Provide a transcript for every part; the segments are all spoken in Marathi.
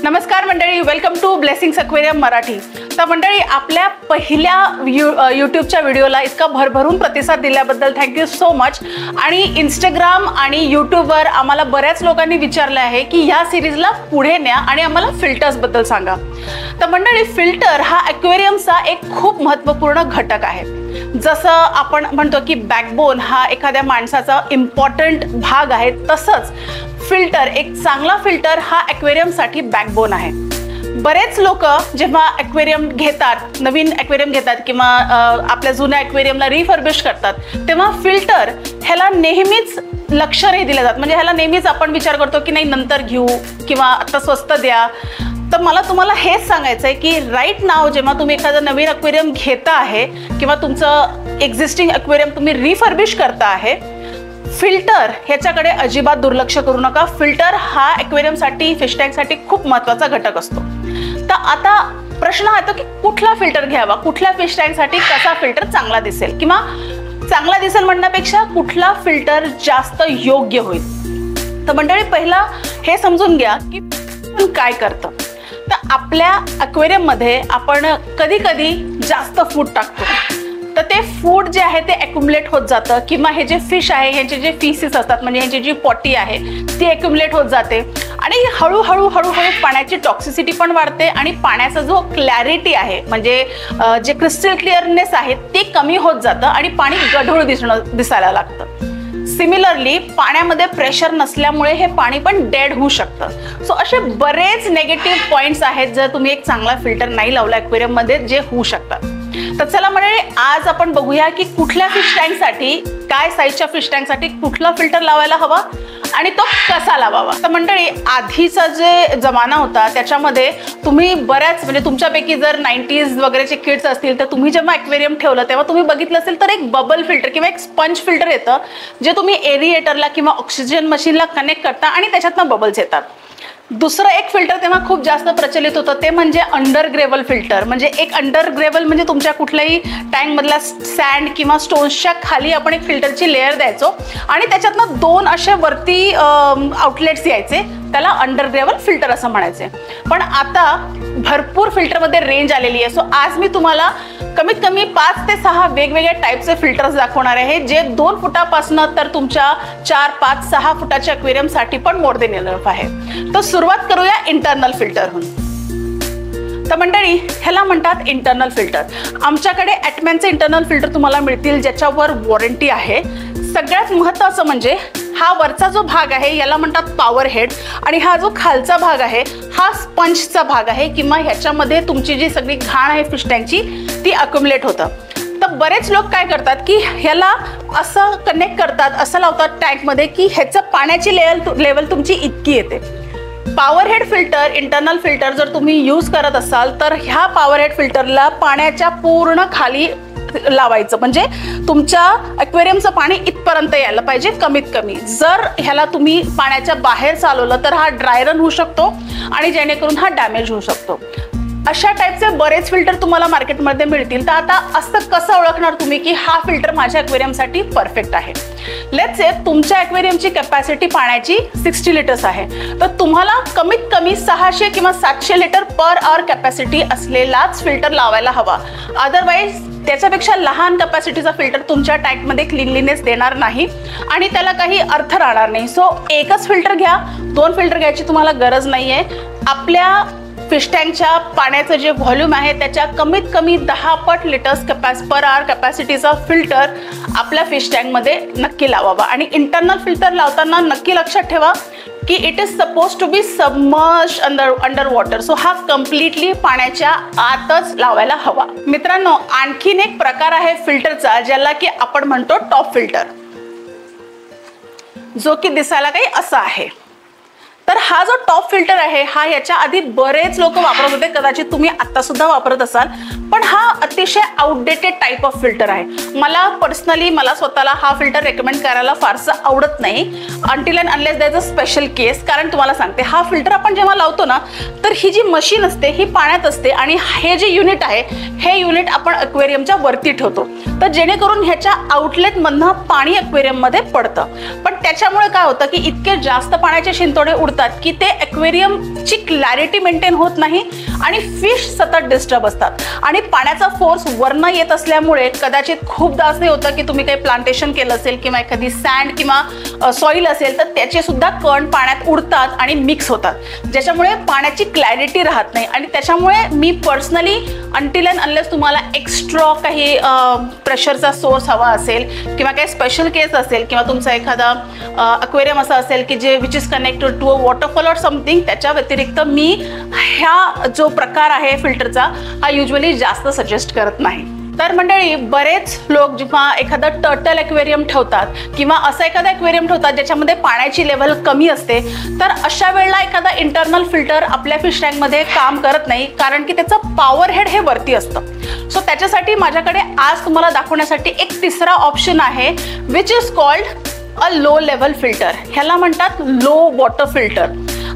नमस्कार मंडळी, welcome to blessings aquarium Marathi. तर मंडळी, आपल्या पहिल्या यूट्यूबच्या व्हिडिओला इतका भरभरून प्रतिसाद दिल्याबद्दल थँक्यू सो मच। आणि इंस्टाग्राम आणि यूट्यूबवर आम्हाला बऱ्याच लोकांनी विचारले आहे की या सिरीजला पुढे न्या आणि आम्हाला फिल्टर्स बद्दल सांगा। तर मंडळी, फिल्टर हा एक्वेरियमचा एक खूप महत्त्वपूर्ण घटक आहे। जसं आपण म्हणतो की बॅकबोन हा एखाद्या माणसाचा इम्पॉर्टंट भाग आहे, तसंच फिल्टर, एक चांगला फिल्टर हा एक्वेरियमसाठी बॅकबोन आहे। बरेच लोक जेव्हा एक्वेरियम घेतात, नवीन एक्वेरियम घेतात किंवा आपल्या जुन्या एक्वेरियमला रिफर्बिश करतात, तेव्हा फिल्टर ह्याला नेहमीच लक्ष नाही दिलं जात। म्हणजे ह्याला नेहमीच आपण विचार करतो की नाही नंतर घेऊ किंवा आता स्वस्त द्या। तर मला तुम्हाला हेच सांगायचं आहे की राईट नाव जेव्हा तुम्ही एखादा नवीन एक्वेरियम घेता आहे किंवा तुमचं एक्झिस्टिंग एक्वेरियम तुम्ही रिफर्बिश करता आहे, फिल्टर ह्याच्याकडे अजिबात दुर्लक्ष करू नका। फिल्टर हा एक्वेरियमसाठी, फिश टँकसाठी खूप महत्त्वाचा घटक असतो। तर आता प्रश्न हा येतो की कुठला फिल्टर घ्यावा, कुठल्या फिश टँकसाठी कसा फिल्टर चांगला दिसेल, किंवा चांगला दिसेल म्हणण्यापेक्षा कुठला फिल्टर जास्त योग्य होईल। तर मंडळी, पहिला हे समजून घ्या की आपण काय करतो। तर आपल्या एक्वेरियममध्ये आपण कधी कधी जास्त फूड टाकतो, तर ते फूड जे आहे ते ॲक्युमुलेट होत जातं, किंवा हे जे फिश आहे ह्यांचे जे फिसेस असतात, म्हणजे ह्यांची जी पॉटी आहे ती ॲक्युमुलेट होत जाते आणि हळूहळू पाण्याची टॉक्सिसिटी पण वाढते आणि पाण्याचा जो क्लॅरिटी आहे, म्हणजे जे क्रिस्टल क्लिअरनेस आहे ते कमी होत जातं आणि पाणी गढूळ दिसायला लागतं। सिमिलरली पाण्यामध्ये प्रेशर नसल्यामुळे हे पाणी पण डेड होऊ शकतं। सो असे बरेच नेगेटिव्ह पॉइंट्स आहेत जर तुम्ही एक चांगला फिल्टर नाही लावला एक्वेरियममध्ये, जे होऊ शकतात। तर चला मंडळी, आज आपण बघूया की कुठल्या फिश टँकसाठी, काय साईजच्या फिश टँकसाठी कुठला फिल्टर लावायला हवा आणि तो कसा लावावा। तर मंडळी, आधीचा जे जमाना होता त्याच्यामध्ये तुम्ही बऱ्याच, म्हणजे तुमच्यापैकी जर 90s वगैरेचे किड्स असतील तर तुम्ही जेव्हा एक्वेरियम ठेवलं तेव्हा तुम्ही बघितलं असेल तर एक बबल फिल्टर किंवा एक स्पंज फिल्टर येतं, जे तुम्ही एरिएटरला किंवा ऑक्सिजन मशीनला कनेक्ट करता आणि त्याच्यातनं बबल्स येतात। दुसरं एक फिल्टर तेव्हा खूप जास्त प्रचलित होतं, ते म्हणजे अंडरग्रेवल फिल्टर। म्हणजे एक अंडरग्रेवल म्हणजे तुमच्या कुठल्याही टँकमधल्या सँड किंवा स्टोन्सच्या खाली आपण एक फिल्टरची लेअर द्यायचो आणि त्याच्यातनं दोन असे वरती आउटलेट्स यायचे, त्याला अंडरग्रेवल फिल्टर असं म्हणायचे। पण आता भरपूर फिल्टरमध्ये रेंज आलेली आहे। सो आज मी तुम्हाला कमीत कमी 5 ते 6 वेगवेगळ्या टाईपचे फिल्टर्स दाखवणार आहे, जे 2 फुटापासून तर तुमच्या 4, 5, 6 फुटाच्या एक्वेरियमसाठी पण मोर देन इनफ आहे। तर सुरुवात करूया इंटरनल फिल्टरहून। तर मंडळी, ह्याला म्हणतात इंटरनल फिल्टर। आमच्याकडे ॲटमॅनचे इंटरनल फिल्टर तुम्हाला मिळतील, ज्याच्यावर वॉरंटी आहे। सगळ्यात महत्त्वाचं म्हणजे हा वरचा जो भाग आहे याला म्हणतात पॉवर हेड, आणि हा जो खालचा भाग आहे हा स्पंजचा भाग आहे, किंवा ह्याच्यामध्ये तुमची जी सगळी घाण आहे फिश टँकची ती अक्युमुलेट होतं। तर बरेच लोक काय करतात की ह्याला असं कनेक्ट करतात, असं लावतात टँकमध्ये की ह्याचं पाण्याची लेवल तुमची इतकी येते। Power head filter, internal filter जर तुम्ही यूज करत असाल तर ह्या पॉवर हेड फिल्टरला पाण्याच्या पूर्ण खाली लावायचं, म्हणजे तुमच्या एक्वेरियमचं पाणी इथपर्यंत यायला पाहिजे कमीत कमी। जर ह्याला तुम्ही पाण्याच्या बाहेर चालवलं तर हा ड्राय रन होऊ शकतो आणि जेणेकरून हा डॅमेज होऊ शकतो। अशा टाईपचे बरेच फिल्टर तुम्हाला मार्केटमध्ये मिळतील। तर आता असं कसं ओळखणार तुम्ही की हा फिल्टर माझ्या एक्वेरियमसाठी परफेक्ट आहे? लेट्स से तुमच्या एक्वेरियमची कॅपॅसिटी पाण्याची 60 लिटर्स आहे, तर तुम्हाला कमीत कमी 600 किंवा 700 लिटर पर आवर कॅपॅसिटी असलेलाच फिल्टर लावायला हवा। अदरवाईज त्याच्यापेक्षा लहान कॅपॅसिटीचा फिल्टर तुमच्या टँकमध्ये क्लीनलीनेस देणार नाही आणि त्याला काही अर्थ राहणार नाही। सो एकच फिल्टर घ्या, 2 फिल्टर घ्यायची तुम्हाला गरज नाही आहे। आपल्या फिश टँकच्या पाण्याचं जे व्हॉल्यूम आहे त्याच्या कमीत कमी 10 पट लिटर्स पर आवर कॅपॅसिटीचा फिल्टर आपल्या फिश टँकमध्ये नक्की लावावा। आणि इंटरनल फिल्टर लावताना नक्की लक्षात ठेवा की it is suppose to be submerge under water. So हा कम्प्लिटली पाण्याच्या आतच लावायला हवा। मित्रांनो, आणखीन एक प्रकार आहे फिल्टरचा ज्याला की आपण म्हणतो टॉप फिल्टर, जो की दिसायला काही असा आहे। तर हा जो टॉप फिल्टर आहे हा याच्या आधी बरेच लोक वापरत होते, कदाचित तुम्ही आता सुद्धा वापरत असाल, पण हा अतिशय आउटडेटेड टाईप ऑफ फिल्टर आहे. मला पर्सनली स्वतःला हा फिल्टर रेकमेंड करायला फारसं आवडत नाही until and unless there is a special case. कारण तुम्हाला सांगते, हा फिल्टर आपण जेव्हा लावतो ना, तर ही जी मशीन असते ही पाण्यात असते आणि हे जे युनिट आहे हे युनिट आपण अक्वेरियमच्या वरती ठेवतो, तर जेणेकरून ह्याच्या आउटलेटमधनं पाणी अक्वेरियममध्ये पडतं. पण त्याच्यामुळे काय होतं की इतके जास्त पाण्याचे शिंतोडे उडतात की ते अक्वेरियमची क्लॅरिटी मेंटेन होत नाही आणि फिश सतत डिस्टर्ब असतात. आणि पाण्याचा फोर्स वरनं येत असल्यामुळे कदाचित खूपदा असे होतं की तुम्ही काही प्लांटेशन केलं असेल किंवा एखादी सँड किंवा सॉईल असेल, तर त्याचे सुद्धा कण पाण्यात उडतात आणि मिक्स होतात, ज्याच्यामुळे पाण्याची क्लॅरिटी राहत नाही. आणि त्याच्यामुळे मी पर्सनली अंटिल अँड अनलेस तुम्हाला एक्स्ट्रा काही प्रेशरचा सोर्स हवा असेल किंवा काही स्पेशल केस असेल किंवा तुमचा एखादा अक्वेरियम असा असेल की जे which is connected to a waterfall और समथिंग, त्याच्या व्यतिरिक्त मी ह्या जो प्रकार आहे फिल्टरचा हा युजली जास्त सजेस्ट करत नाही. तर मंडळी, बरेच लोक जेव्हा एखादा टर्टल एक्वेरियम ठेवतात किंवा असा एखादा एक्वेरियम ठेवतात ज्याच्यामध्ये पाण्याची लेवल कमी असते, तर अशा वेळेला एखादा इंटरनल फिल्टर आपल्या फिश टँकमध्ये काम करत नाही, कारण की त्याचं पॉवर हेड हे वरती असतं. सो त्याच्यासाठी माझ्याकडे आज तुम्हाला दाखवण्यासाठी एक तिसरा ऑप्शन आहे which is called a low level filter. ह्याला म्हणतात लो वॉटर फिल्टर.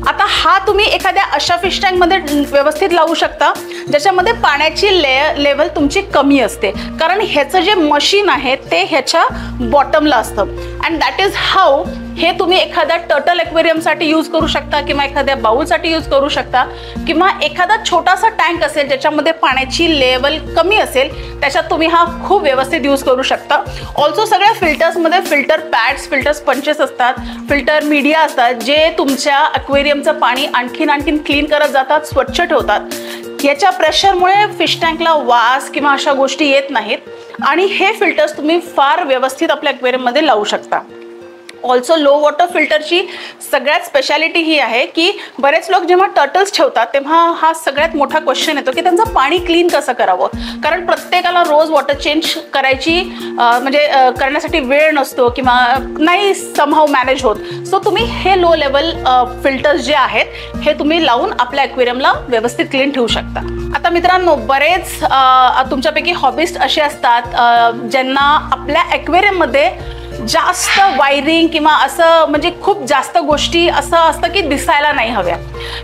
आता हा तुम्ही एखाद्या अशा फिश टँकमध्ये व्यवस्थित लावू शकता ज्याच्यामध्ये पाण्याची लेवल तुमची कमी असते, कारण ह्याचं जे मशीन आहे ते ह्याच्या बॉटमला असतं. अँड दॅट इज हाऊ हे तुम्ही एखाद्या टर्टल एक्वेरियमसाठी यूज करू शकता किंवा एखाद्या बाउलसाठी यूज करू शकता किंवा एखादा छोटासा टँक असेल ज्याच्यामध्ये पाण्याची लेवल कमी असेल त्याच्यात तुम्ही हा खूप व्यवस्थित यूज करू शकता. ऑल्सो सगळ्या फिल्टर्समध्ये फिल्टर पॅड्स, फिल्टर स्पंचेस असतात, फिल्टर मीडिया असतात जे तुमच्या अक्वेरियमचं पाणी आणखीन क्लीन करत जातात, स्वच्छ ठेवतात. याच्या प्रेशरमुळे फिश टँकला वास किंवा अशा गोष्टी येत नाहीत आणि हे फिल्टर्स तुम्ही फार व्यवस्थित आपल्या अक्वेरियममध्ये लावू शकता. ऑल्सो लो वॉटर फिल्टरची सगळ्यात स्पेशालिटी ही आहे की बरेच लोक जेव्हा टर्टल्स ठेवतात तेव्हा हा सगळ्यात मोठा क्वेश्चन येतो की त्यांचं पाणी क्लीन कसं करावं, कारण प्रत्येकाला रोज वॉटर चेंज करायची म्हणजे करण्यासाठी वेळ नसतो किंवा नाही समहाऊ मॅनेज होत. सो तुम्ही हे लो लेवल फिल्टर्स जे आहेत हे तुम्ही लावून आपल्या ॲक्वेरियमला व्यवस्थित क्लीन ठेवू शकता. आता मित्रांनो, बरेच तुमच्यापैकी हॉबिस्ट असे असतात ज्यांना आपल्या ॲक्वेरियममध्ये जास्त वायरिंग किंवा असं म्हणजे खूप जास्त गोष्टी असं असतं की दिसायला नाही हव्या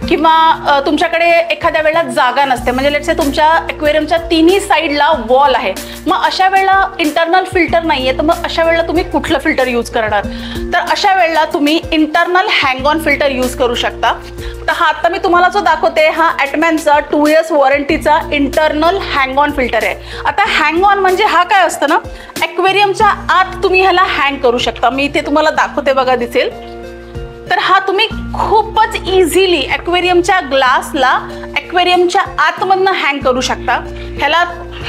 किंवा तुमच्याकडे एखाद्या वेळेला जागा नसते, म्हणजे लेट्स से तुमच्या ॲक्वेरियमच्या तिन्ही साईडला वॉल आहे, मग अशा वेळेला इंटरनल फिल्टर नाही आहे, तर मग अशा वेळेला तुम्ही कुठलं फिल्टर यूज करणार? तर अशा वेळेला तुम्ही internal hang on filter use करू शकता. तर हा आता मी तुम्हाला जो दाखवते हा ॲटमॅनचा 2 years वॉरंटीचा इंटरनल हँग ऑन फिल्टर आहे. आता हँग ऑन म्हणजे हा काय असतं ना, ॲक्वेरियमच्या आत तुम्ही ह्याला हँग करू शकता. मी इथे तुम्हाला दाखवते बघा, दिसेल. तर हा तुम्ही खूपच इझिली ॲक्वेरियमच्या ग्लासला ॲक्वेरियमच्या आतमधनं हँग करू शकता. ह्याला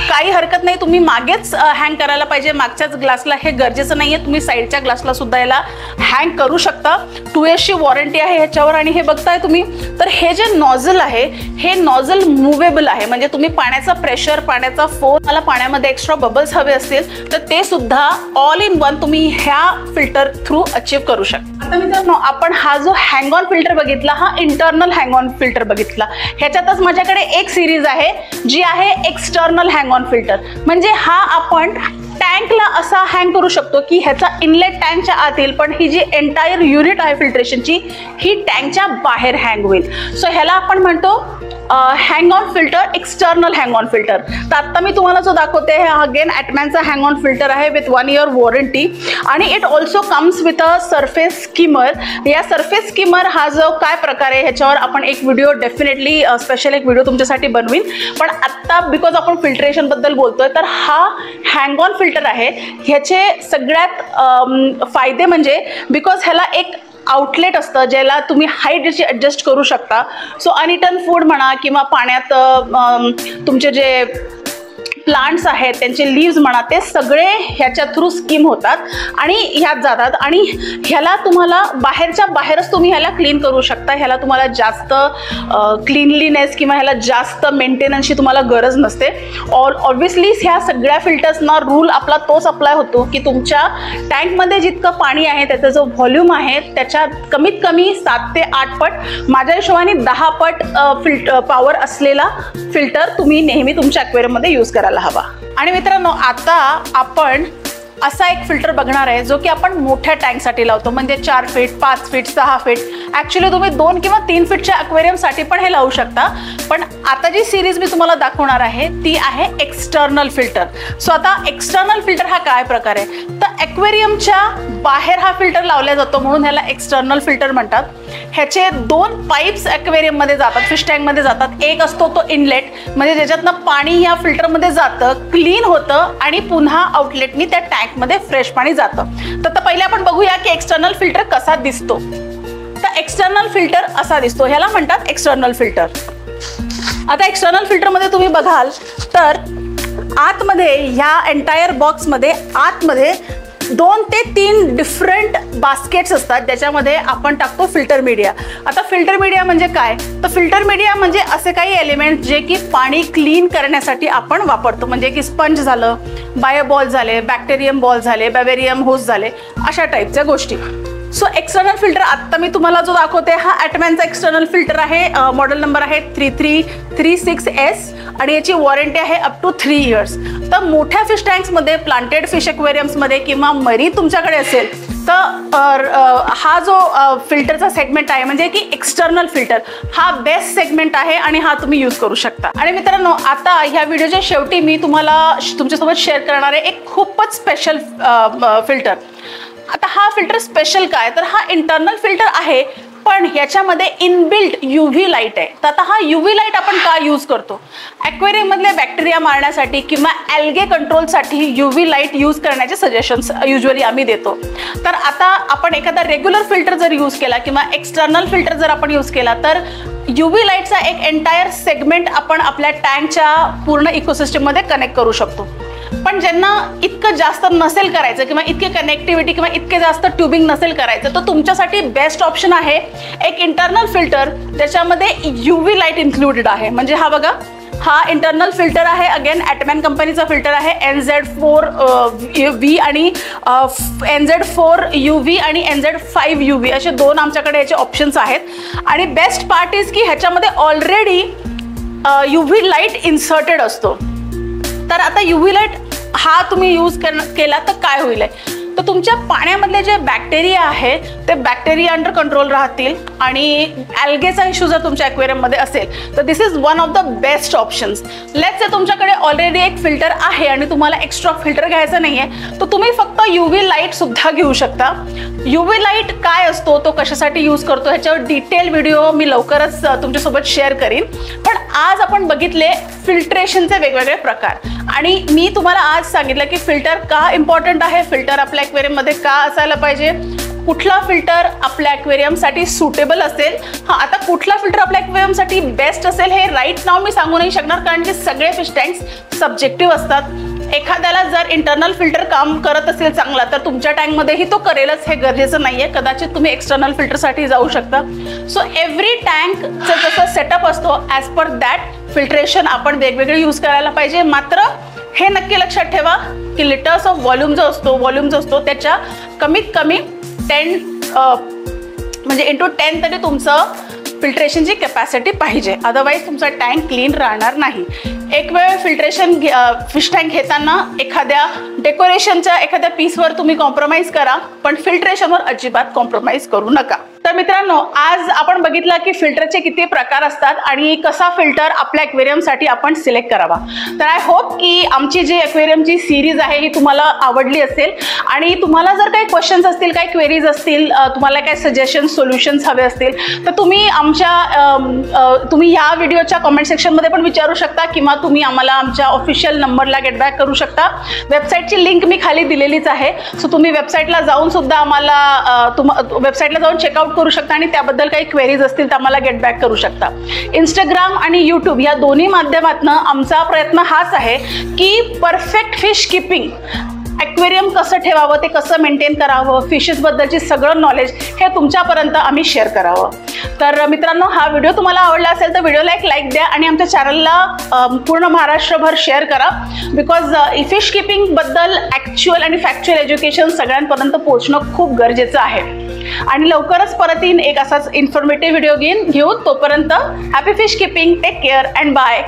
काही हरकत नाही, तुम्ही मागेच हँग करायला पाहिजे, मागच्याच ग्लासला, हे गरजेचं नाही आहे. तुम्ही साईडच्या ग्लासला सुद्धा याला हँग करू शकता. 2 yearsची वॉरंटी आहे ह्याच्यावर. आणि हे बघताय तुम्ही, तर हे जे नॉझल आहे हे नॉझल मुव्हेबल आहे, म्हणजे तुम्ही पाण्याचा प्रेशर, पाण्याचा फोर्स, मला पाण्यामध्ये एक्स्ट्रा बबल्स हवे असतील तर ते सुद्धा ऑल इन वन तुम्ही ह्या फिल्टर थ्रू अचीव करू शकता. आता मित्रांनो, आपण हा जो हँग ऑन फिल्टर बघितला हा इंटरनल हँग ऑन फिल्टर बघितला. ह्याच्यातच माझ्याकडे एक सिरीज आहे जी आहे एक्सटर्नल हँग ऑन फिल्टर. म्हणजे हा आपण टँकला असा हँग करू शकतो की ह्याचा इनलेट टँकच्या आत येईल, पण ही जी एंटायर युनिट आहे फिल्ट्रेशनची ही टँकच्या बाहेर हँग होईल. सो ह्याला आपण म्हणतो hang on filter, external hang on filter. तर आता मी तुम्हाला जो दाखवते हा अगेन ॲटमॅनचा हँग ऑन फिल्टर आहे विथ 1 year वॉरंटी आणि it also comes with a surface skimmer. या सरफेस स्किमर हा जो काय प्रकार आहे ह्याच्यावर आपण एक व्हिडिओ डेफिनेटली स्पेशल एक व्हिडिओ तुमच्यासाठी बनवीन. पण आत्ता बिकॉज आपण फिल्ट्रेशन बद्दल बोलतोय तर हा हँग ऑन फिल्टर आहे. ह्याचे सगळ्यात फायदे म्हणजे बिकॉज ह्याला एक आउटलेट असतं ज्याला तुम्ही हाईट याची ॲडजस्ट करू शकता. सो अनइटन फूड म्हणा किंवा पाण्यात तुमचे जे प्लांट्स आहेत, त्यांचे लीव्स म्हणा, ते सगळे ह्याच्या थ्रू स्कीम होतात आणि ह्यात जातात आणि ह्याला तुम्हाला बाहेरच्या बाहेरच तुम्ही ह्याला क्लीन करू शकता. ह्याला तुम्हाला जास्त क्लीनलीनेस किंवा ह्याला जास्त मेंटेनन्सची तुम्हाला गरज नसते. ऑब्व्हियसली ह्या सगळ्या फिल्टर्सना रूल आपला तोच अप्लाय होतो की तुमच्या टँकमध्ये जितकं पाणी आहे त्याचा जो व्हॉल्यूम आहे त्याच्या कमीत कमी 7 ते 8 पट, माझ्या हिशोबाने 10 पट पॉवर असलेला फिल्टर तुम्ही नेहमी तुमच्या ॲक्वेरियममध्ये यूज करायला हवा. आणि मित्रांनो, आता आपण असा एक फिल्टर बघणार आहे जो की आपण मोठ्या टँकसाठी लावतो, म्हणजे 4 फीट, 5 फीट, 6 फीट. ॲक्च्युली तुम्ही 2 किंवा 3 फीटच्या ॲक्वेरियमसाठी पण हे लावू शकता. पण आता जी सिरीज मी तुम्हाला दाखवणार आहे ती आहे एक्सटर्नल फिल्टर. सो आता एक्सटर्नल फिल्टर हा काय प्रकार आहे, तर ॲक्वेरियमच्या बाहेर हा फिल्टर लावला जातो म्हणून ह्याला एक्सटर्नल फिल्टर म्हणतात. ह्याचे 2 पाईप्स ॲक्वेरियममध्ये जातात, फिश टँकमध्ये जातात. एक असतो तो इनलेट, म्हणजे ज्याच्यातनं पाणी या फिल्टरमध्ये जातं, क्लीन होतं आणि पुन्हा आउटलेटनी त्या टँकमध्ये फ्रेश पाणी जातं. तर पहिले आपण बघूया की एक्सटर्नल फिल्टर कसा दिसतो. तर एक्सटर्नल फिल्टर असा दिसतो, ह्याला म्हणतात एक्सटर्नल फिल्टर. आता एक्सटर्नल फिल्टरमध्ये तुम्ही बघाल तर आतमध्ये ह्या एंटायर बॉक्समध्ये आतमध्ये 2 ते 3 डिफरंट बास्केट्स असतात ज्याच्यामध्ये आपण टाकतो फिल्टर मीडिया. आता फिल्टर मीडिया म्हणजे काय, तर फिल्टर मीडिया म्हणजे असे काही एलिमेंट जे की पाणी क्लीन करण्यासाठी आपण वापरतो, म्हणजे की स्पंज झालं, बायोबॉल झाले, बॅक्टेरियम बॉल झाले, बॅवेरियम होस्ट झाले, अशा टाईपच्या गोष्टी. सो एक्सटर्नल फिल्टर आता मी तुम्हाला जो दाखवते हा ॲटमॅनचा एक्सटर्नल फिल्टर आहे. मॉडेल नंबर आहे 3336S आणि याची वॉरंटी आहे अप टू 3 इयर्स. तर मोठ्या फिश टँक्समध्ये, प्लांटेड फिश एक्वेरियम्समध्ये किंवा मरी तुमच्याकडे असेल तर हा जो फिल्टरचा सेगमेंट आहे म्हणजे की एक्सटर्नल फिल्टर हा बेस्ट सेगमेंट आहे आणि हा तुम्ही यूज करू शकता. आणि मित्रांनो, आता ह्या व्हिडिओच्या शेवटी मी तुम्हाला तुमच्यासोबत शेअर करणार आहे एक खूपच स्पेशल फिल्टर. आता हा फिल्टर स्पेशल काय, तर हा इंटरनल फिल्टर आहे पण ह्याच्यामध्ये इनबिल्ट UV लाईट आहे. तर आता हा UV लाईट आपण का यूज करतो, ॲक्वेरियममधले बॅक्टेरिया मारण्यासाठी किंवा ॲल्गे कंट्रोलसाठी UV लाईट यूज करण्याचे सजेशन्स युजली आम्ही देतो. तर आता आपण एखादा रेग्युलर फिल्टर जर यूज केला किंवा एक्सटर्नल फिल्टर जर आपण यूज केला तर UV लाईटचा एक एंटायर सेगमेंट आपण आपल्या टँकच्या पूर्ण इकोसिस्टममध्ये कनेक्ट करू शकतो. पण ज्यांना इतकं जास्त नसेल करायचं किंवा इतके कनेक्टिव्हिटी किंवा इतके जास्त ट्यूबिंग नसेल करायचं तर तुमच्यासाठी बेस्ट ऑप्शन आहे एक इंटरनल फिल्टर त्याच्यामध्ये UV लाईट इन्क्लुडेड आहे. म्हणजे हा बघा, हा इंटरनल फिल्टर आहे, अगेन ॲटमॅन कंपनीचा फिल्टर आहे. NZ4V आणि NZ4UV आणि NZ5UV असे 2 आमच्याकडे याचे ऑप्शन्स आहेत. आणि बेस्ट पार्ट इज की ह्याच्यामध्ये ऑलरेडी UV लाईट इन्सर्टेड असतो. तर आता UV लाईट हा तुम्ही यूज केला तर काय होईल, तर तुमच्या पाण्यामधले जे बॅक्टेरिया आहे ते बॅक्टेरिया अंडर कंट्रोल राहतील आणि ॲल्गेचा इश्यू जर तुमच्या ॲक्वेरियममध्ये असेल तर this is one of the best options. Let's say तुमच्याकडे ऑलरेडी एक फिल्टर आहे आणि तुम्हाला एक्स्ट्रा फिल्टर घ्यायचं नाही आहे तर तुम्ही फक्त UV लाईटसुद्धा घेऊ शकता. UV लाईट काय असतो, तो कशासाठी यूज करतो ह्याच्यावर डिटेल व्हिडिओ मी लवकरच तुमच्यासोबत शेअर करीन. पण आज आपण बघितले फिल्ट्रेशनचे वेगवेगळे प्रकार आणि मी तुम्हाला आज सांगितलं की फिल्टर का इम्पॉर्टंट आहे, फिल्टर आपल्या ॲक्वेरियममध्ये का असायला पाहिजे, कुठला फिल्टर आपल्या ॲक्वेरियमसाठी सुटेबल असेल. आता कुठला फिल्टर आपल्या ॲक्वेरियमसाठी बेस्ट असेल हे राईट नाव मी सांगू नाही शकणार कारण की सगळे फिश टँक्स सब्जेक्टिव्ह असतात. एखाद्याला जर इंटरनल फिल्टर काम करत असेल चांगला तर तुमच्या टँकमध्येही तो करेलच हे गरजेचं नाही आहे. कदाचित तुम्ही एक्सटर्नल फिल्टरसाठी जाऊ शकता. सो एव्हरी टँकचं जसं सेटअप असतो ॲज पर दॅट फिल्ट्रेशन आपण वेगवेगळे यूज करायला पाहिजे. मात्र हे नक्की लक्षात ठेवा की लिटर्स ऑफ व्हॉल्यूम जो असतो त्याच्या कमीत कमी 10 म्हणजे इंटू 10 तरी तुमचं फिल्ट्रेशनची कॅपॅसिटी पाहिजे, अदरवाईज तुमचा टँक क्लीन राहणार नाही. एक वेळ फिल्ट्रेशन फिश टँक घेताना एखाद्या डेकोरेशनच्या एखाद्या पीसवर तुम्ही कॉम्प्रोमाइज करा पण फिल्ट्रेशनवर अजिबात कॉम्प्रोमाइज करू नका. तर मित्रांनो, आज आपण बघितलं की फिल्टरचे किती प्रकार असतात आणि कसा फिल्टर आपल्या ॲक्वेरियमसाठी आपण सिलेक्ट करावा. तर आय होप की आमची जी ॲक्वेरियमची सिरीज आहे ही तुम्हाला आवडली असेल आणि तुम्हाला जर काही क्वेश्चन्स असतील, काही क्वेरीज असतील, तुम्हाला काही सजेशन्स सोल्युशन्स हवे असतील तर तुम्ही तुम्ही ह्या व्हिडिओच्या कमेंट सेक्शनमध्ये पण विचारू शकता किंवा तुम्ही आम्हाला आमच्या ऑफिशियल नंबरला गेटबॅक करू शकता. वेबसाईटची लिंक मी खाली दिलेलीच आहे. सो तुम्ही वेबसाईटला जाऊन सुद्धा आम्हाला वेबसाईटला जाऊन चेकआउट करू शकता आणि त्याबद्दल काही क्वेरीज असतील तर आम्हाला गेट बॅक करू शकता. इंस्टाग्राम आणि यूट्यूब या दोन्ही माध्यमातून आमचा प्रयत्न हाच आहे की परफेक्ट फिश कीपिंग, ॲक्वेरियम कसं ठेवावं, ते कसं मेंटेन करावं, फिशेसबद्दलची सगळं नॉलेज हे तुमच्यापर्यंत आम्ही शेअर करावं. तर मित्रांनो, हा व्हिडिओ तुम्हाला आवडला असेल तर व्हिडिओला एक लाईक द्या आणि आमच्या चॅनलला पूर्ण महाराष्ट्रभर शेअर करा. बिकॉज फिश कीपिंगबद्दल ॲक्च्युअल आणि फॅक्च्युअल एज्युकेशन सगळ्यांपर्यंत पोहोचणं खूप गरजेचं आहे. आणि लवकरच परत येईन एक असाच इन्फॉर्मेटिव्ह व्हिडिओ घेऊन. तोपर्यंत happy fish keeping, take care and bye.